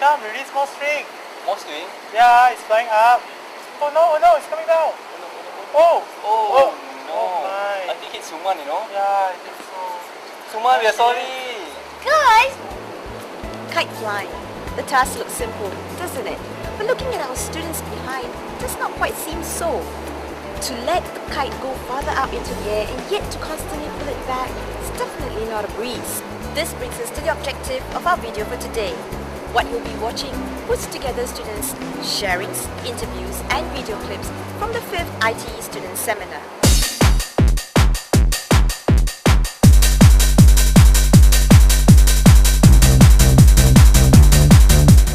Sham, release more string. More string? Yeah, it's flying up. Oh no, it's coming down. Oh no. my. I think it's Suman, you know? Yeah, I think so. Suman, we are sorry. Guys! Kite flying. The task looks simple, doesn't it? But looking at our students behind, it does not quite seem so. To let the kite go farther out into the air and yet to constantly pull it back is definitely not a breeze. This brings us to the objective of our video for today. What you'll be watching puts together students' sharings, interviews and video clips from the 5th ITE Student Seminar.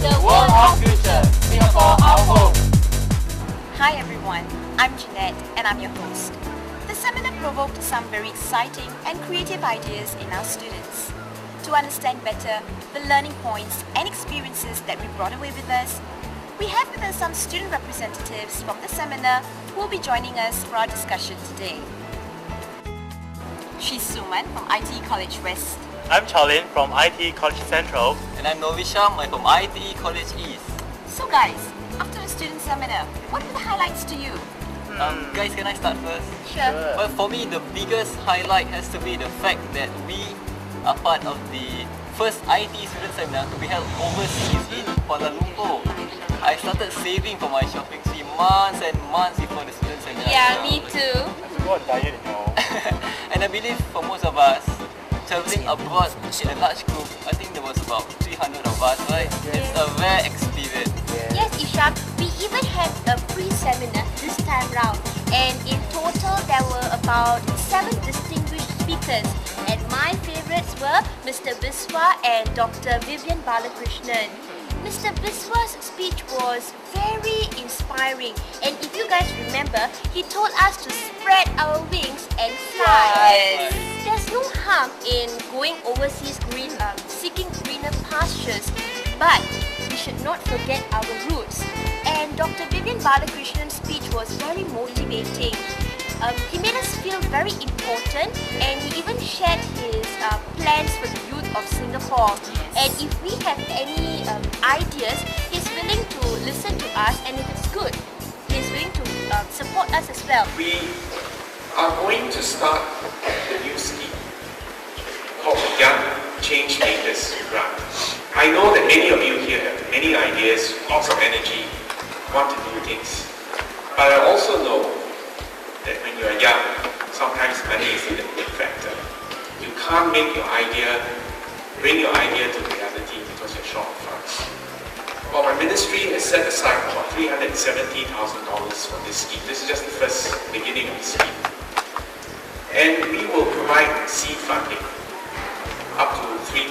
The world of future, Singapore our home. Hi everyone, I'm Jeanette and I'm your host. The seminar provoked some very exciting and creative ideas in our students. To understand better the learning points and experiences that we brought away with us, we have with us some student representatives from the seminar who will be joining us for our discussion today. She's Suman from ITE College West. I'm Charlene from ITE College Central. And I'm Novisham, I'm from ITE College East. So guys, after the student seminar, what were the highlights to you? Guys, can I start first? Sure. Well, for me, the biggest highlight has to be the fact that we are part of the first ITE Student Seminar to be held overseas in Kuala Lumpur. I started saving for my shopping spree months and months before the Student Seminar. Yeah, me too. I have to go on diet, you know. And I believe for most of us, travelling abroad in a large group, I think there was about 300 of us, right? It's a rare experience. Yes, Isham, we even had a free seminar this time round, and in total there were about 7 distinguished speakers, and my favourites were Mr. Biswa and Dr. Vivian Balakrishnan. Mr. Biswa's speech was very inspiring, and if you guys remember, he told us to spread our wings and fly. There's no harm in going overseas, seeking greener pastures, but we should not forget our roots. And Dr. Vivian Balakrishnan's speech was very motivating. He made us feel very important, and he even shared his plans for the youth of Singapore. And if we have any ideas, he's willing to listen to us, and if it's good, he's willing to support us as well. We are going to start a new scheme called the Young Change Makers Grant. I know that many of you here have many ideas, lots of energy, want to do things. But I also know that when you are young, sometimes money is a big factor. You can't make your idea, bring your idea to reality because you're short of funds. Well, my ministry has set aside about $370,000 for this scheme. This is just the first beginning of the scheme. And we will provide seed funding up to $3,000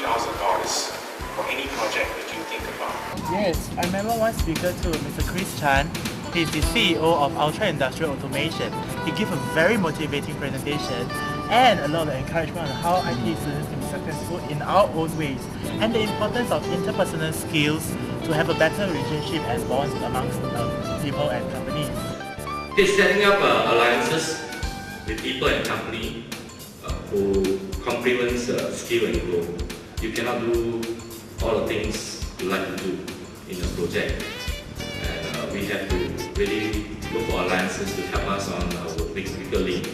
for any project that you think about. Yes, I remember one speaker too, Mr. Chris Chan. He's the CEO of Ultra Industrial Automation. He gave a very motivating presentation and a lot of encouragement on how IT students can be successful in our own ways, and the importance of interpersonal skills to have a better relationship and bonds amongst people and companies. It's setting up alliances with people and company who complements skill and growth. You cannot do all the things you like to do in a project, and we have to really look for alliances to help us on our bigger league.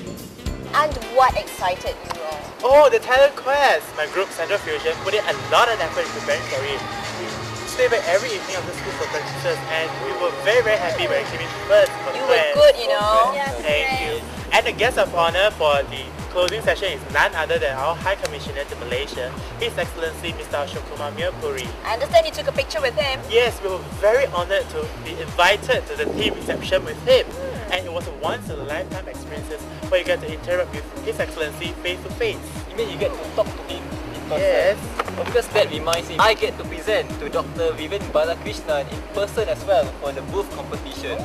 And what excited you all? Oh, the talent quest! My group, Central Fusion, put in a lot of effort in preparing for it. We stayed back every evening of the school for practices, and we were very, very happy when we came in first for You the were quest. good, you know. Thank you. And the guest of honor for the closing session is none other than our High Commissioner to Malaysia, His Excellency Mr. Ashok Kumar Mirpuri. I understand you took a picture with him. Yes, we were very honoured to be invited to the team reception with him. And it was a once-in-a-lifetime experience where you get to interact with His Excellency face to face. You mean you get to talk to him in person? Yes. Well, because that reminds me, I get to present to Dr. Vivian Balakrishnan in person as well for the booth competition.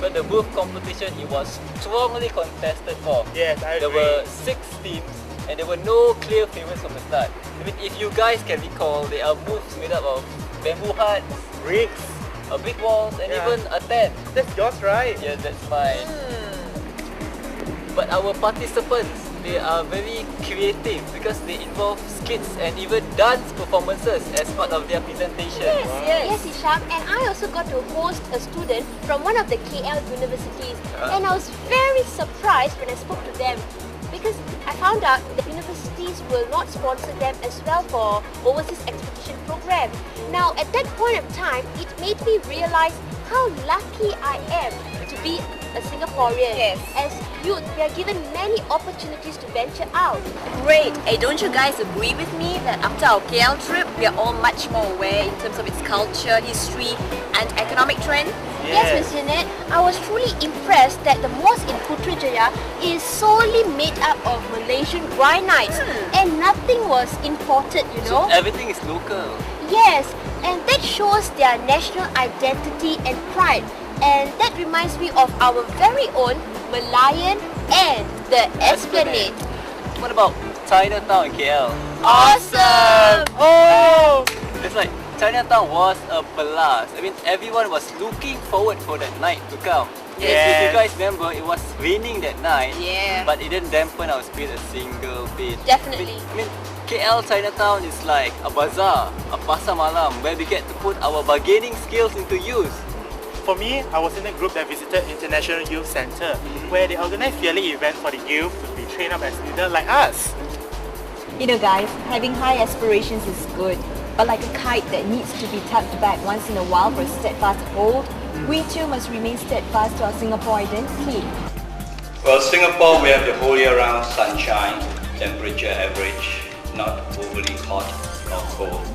But the booth competition, it was strongly contested for. Yes, I agree. There were 6 teams and there were no clear favourites from the start. I mean, if you guys can recall, there are booths made up of bamboo huts, Bricks. brick walls, and Yeah. even a tent. That's yours, right? Yeah, that's mine. But our participants they are very creative because they involve skits and even dance performances as part of their presentation. Yes, Isham. And I also got to host a student from one of the KL universities, and I was very surprised when I spoke to them because I found out that universities will not sponsor them as well for overseas expedition program. Now, at that point of time, it made me realize how lucky I am to be a Singaporean. Yes. As youth, we are given many opportunities to venture out. Great. Hey, don't you guys agree with me that after our KL trip, we are all much more aware in terms of its culture, history, and economic trend? Yes, Ms. Jeanette, I was truly impressed that the mosque in Putrajaya is solely made up of Malaysian granites and nothing was imported, you know. Everything is local. Yes, and that shows their national identity and pride. And that reminds me of our very own Malayan and the Esplanade. What about Chinatown in KL? Awesome! Oh! It's like Chinatown was a blast. I mean, everyone was looking forward for that night to come. Yes. If you guys remember, it was raining that night. Yeah. But it didn't dampen our spirit a single bit. Definitely. I mean, KL Chinatown is like a bazaar, a pasar malam, where we get to put our bargaining skills into use. For me, I was in a group that visited International Youth Centre, where they organized yearly events for the youth to be trained up as leaders like us. You know guys, having high aspirations is good, but like a kite that needs to be tucked back once in a while for a steadfast hold, we too must remain steadfast to our Singapore identity. Well, Singapore, we have the whole year round sunshine, temperature average, not overly hot or cold.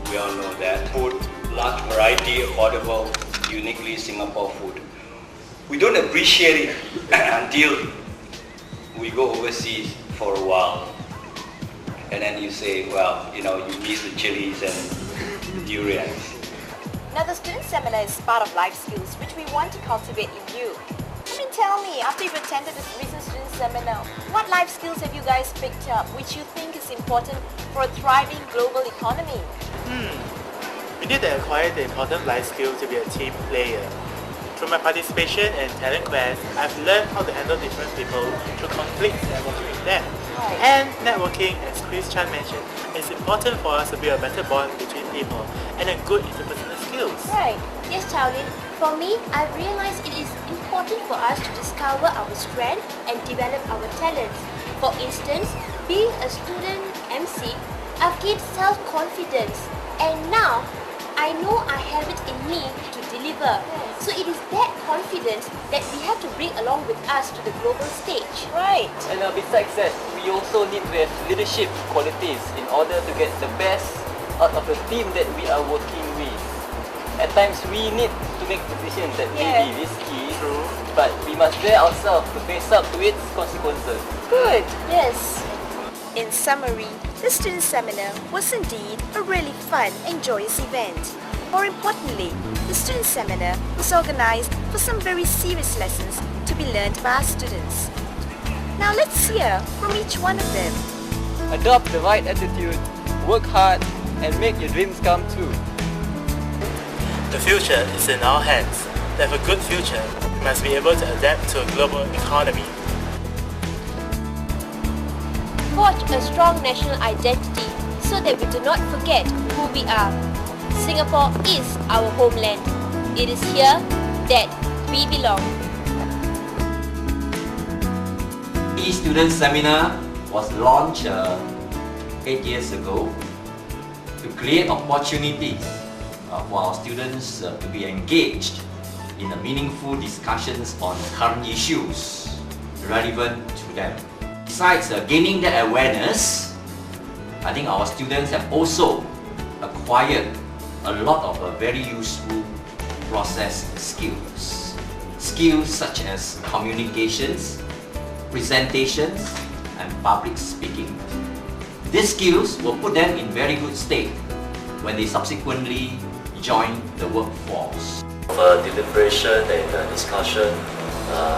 We all know that. Food, large variety, affordable, uniquely Singapore food. We don't appreciate it until we go overseas for a while. And then you say, well, you know, you miss the chilies and durians. Now, the Student Seminar is part of life skills which we want to cultivate in you. I mean, tell me, after you've attended this recent Student Seminar, what life skills have you guys picked up which you think is important for a thriving global economy? We need to acquire the important life skill to be a team player. Through my participation in Talent Quest, I've learned how to handle different people through conflicts and working with them. And networking, as Chris Chan mentioned, is important for us to build a better bond between people and a good interpersonal skills. Right. Yes, Chaolin. For me, I've realized it is important for us to discover our strength and develop our talents. For instance, being a student MC, I've gained self-confidence, and now I know I have it in me to deliver. So it is that confidence that we have to bring along with us to the global stage. Right. And besides that, we also need to have leadership qualities in order to get the best out of the team that we are working with. At times, we need to make decisions that may be risky, but we must dare ourselves to face up to its consequences. Good. Yes. In summary, the Student Seminar was indeed a really fun and joyous event. More importantly, the Student Seminar was organized for some very serious lessons to be learned by our students. Now let's hear from each one of them. Adopt the right attitude, work hard, and make your dreams come true. The future is in our hands. To have a good future, we must be able to adapt to a global economy. Forge a strong national identity so that we do not forget who we are. Singapore is our homeland. It is here that we belong. ITE Student Seminar was launched 8 years ago to create opportunities for our students to be engaged in meaningful discussions on current issues relevant to them. Besides gaining that awareness, I think our students have also acquired a lot of very useful process skills. Skills such as communications, presentations, and public speaking. These skills will put them in very good state when they subsequently join the workforce. Deliberation and discussion,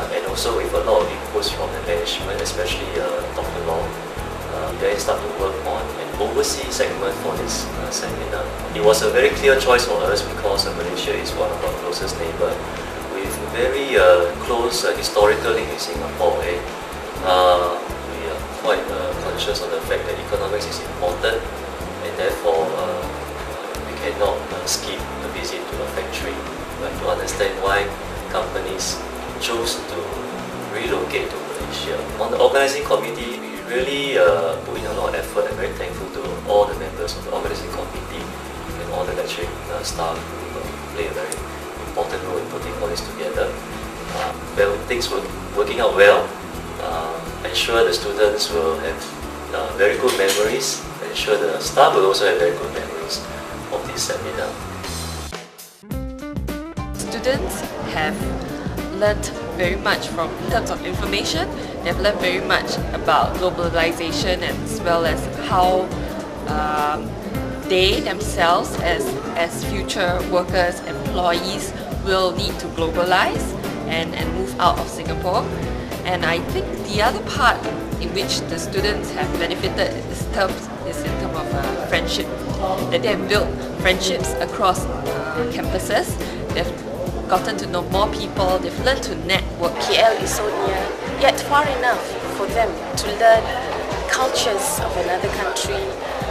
and also with a lot of inputs from the management, especially Dr. Long. Then start to work on an overseas segment for this seminar. It was a very clear choice for us because Malaysia is one of our closest neighbours with very close historical link with Singapore. We quite conscious of the fact that economics is important, and therefore we cannot skip a visit to a factory, right, to understand why companies choose to relocate to Malaysia. On the organising committee, we really put in a lot of effort, and very thankful to all the members of the organising committee and all the lecturing staff who play a very important role in putting all this together. Well, things were working out well. Ensure the students will have very good memories. Ensure the staff will also have very good memories of this seminar. Students have learnt very much from in terms of information. They've learned very much about globalization, as well as how they themselves as future workers, employees will need to globalize and move out of Singapore. And I think the other part in which the students have benefited is in terms of friendship, that they have built friendships across campuses. They've gotten to know more people, they've learned to network. KL is so near, yet far enough for them to learn cultures of another country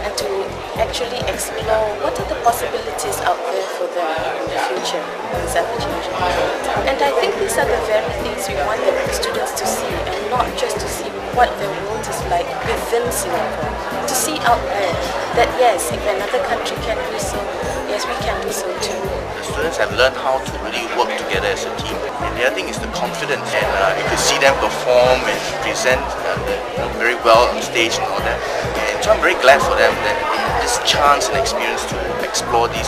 and to actually explore what are the possibilities out there for them in the future in this ever-changing world. And I think these are the very things we want the students to see, and not just to see what the world is like within Singapore. To see out there that yes, if another country can do so, yes, we can do so too. The students have learned how to really work together as a team. And the other thing is the confidence, and you could see them perform and present very well on stage and all that. And so I'm very glad for them that they have this chance and experience to explore these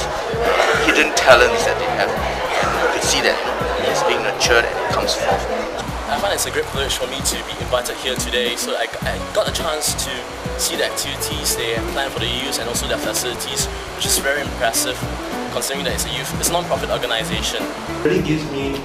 hidden talents that they have. And you could see that it's being nurtured and it comes forth. I find it's a great privilege for me to be invited here today, so I got a chance to see the activities they have planned for the youth and also their facilities, which is very impressive considering that it's a non-profit organisation. It really gives me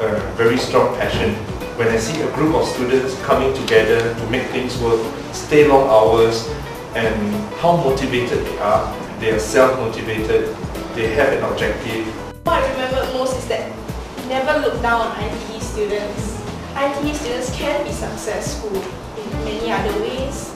a very strong passion when I see a group of students coming together to make things work, stay long hours, and how motivated they are. They are self-motivated, they have an objective. What I remember most is that never look down on ITE students. ITE students can be successful in many other ways.